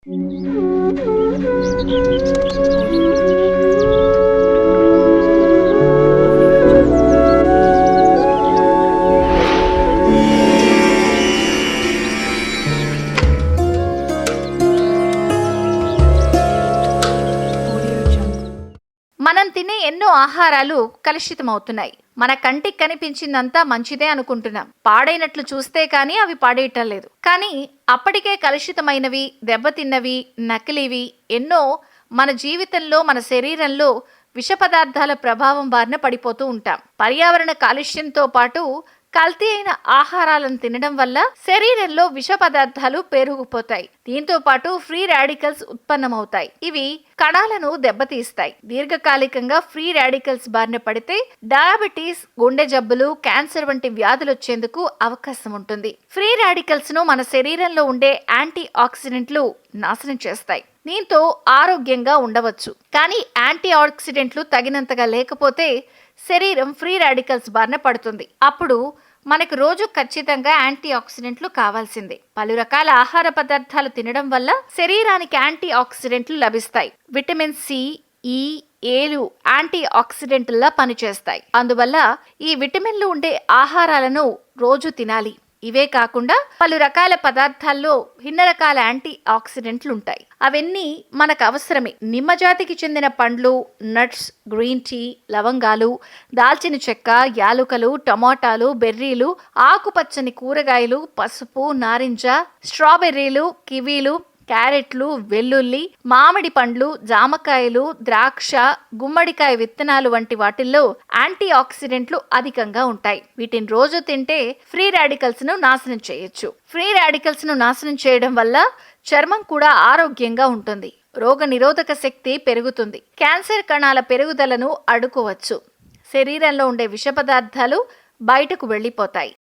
మనం తినే ఎన్నో ఆహారాలు కలుషితమవుతున్నాయి. మన కంటికి కనిపించిందంతా మంచిదే అనుకుంటున్నాం. పాడైనట్లు చూస్తే కానీ అవి పాడేయటం లేదు. కానీ అప్పటికే కలుషితమైనవి, దెబ్బతిన్నవి, నకిలీవి ఎన్నో మన జీవితంలో, మన శరీరంలో విష పదార్థాల ప్రభావం బారిన పడిపోతూ ఉంటాం. పర్యావరణ కాలుష్యంతో పాటు కల్తీ అయిన ఆహారాలను తినడం వల్ల శరీరంలో విష పదార్థాలు పెరిగిపోతాయి. దీంతో పాటు ఫ్రీ రాడికల్స్ ఉత్పన్నమవుతాయి. ఇవి కణాలను దెబ్బతీస్తాయి. దీర్ఘకాలికంగా ఫ్రీ రాడికల్స్ బారిన పడితే డయాబెటీస్, గుండె జబ్బులు, క్యాన్సర్ వంటి వ్యాధులు వచ్చేందుకు అవకాశం ఉంటుంది. ఫ్రీ రాడికల్స్ ను మన శరీరంలో ఉండే యాంటీ ఆక్సిడెంట్లు నాశనం చేస్తాయి. దీంతో ఆరోగ్యంగా ఉండవచ్చు. కానీ యాంటీ ఆక్సిడెంట్లు తగినంతగా లేకపోతే శరీరం ఫ్రీ రాడికల్స్ బారిన పడుతుంది. అప్పుడు మనకు రోజు ఖచ్చితంగా యాంటీ ఆక్సిడెంట్లు కావాల్సిందే. పలు రకాల ఆహార పదార్థాలు తినడం వల్ల శరీరానికి యాంటీ ఆక్సిడెంట్లు లభిస్తాయి. విటమిన్ సి, ఈ, ఏలు యాంటీ ఆక్సిడెంట్లా పనిచేస్తాయి. అందువల్ల ఈ విటమిన్లు ఉండే ఆహారాలను రోజు తినాలి. ఇవే కాకుండా పలు రకాల పదార్థాల్లో భిన్న రకాల యాంటీ ఆక్సిడెంట్లు ఉంటాయి. అవన్నీ మనకు అవసరమే. నిమ్మజాతికి చెందిన పండ్లు, నట్స్, గ్రీన్ టీ, లవంగాలు, దాల్చిన చెక్క, యాలుకలు, టమాటాలు, బెర్రీలు, ఆకుపచ్చని కూరగాయలు, పసుపు, నారింజ, స్ట్రాబెర్రీలు, కివీలు, క్యారెట్లు, వెల్లుల్లి, మామిడి పండ్లు, జామకాయలు, ద్రాక్ష, గుమ్మడికాయ విత్తనాలు వంటి వాటిల్లో యాంటీ ఆక్సిడెంట్లు అధికంగా ఉంటాయి. వీటిని రోజు తింటే ఫ్రీ రాడికల్స్ ను నాశనం చేయొచ్చు. ఫ్రీ రాడికల్స్ ను నాశనం చేయడం వల్ల చర్మం కూడా ఆరోగ్యంగా ఉంటుంది. రోగ నిరోధక శక్తి పెరుగుతుంది. క్యాన్సర్ కణాల పెరుగుదలను అడ్డుకోవచ్చు. శరీరంలో ఉండే విష పదార్థాలు బయటకు వెళ్ళిపోతాయి.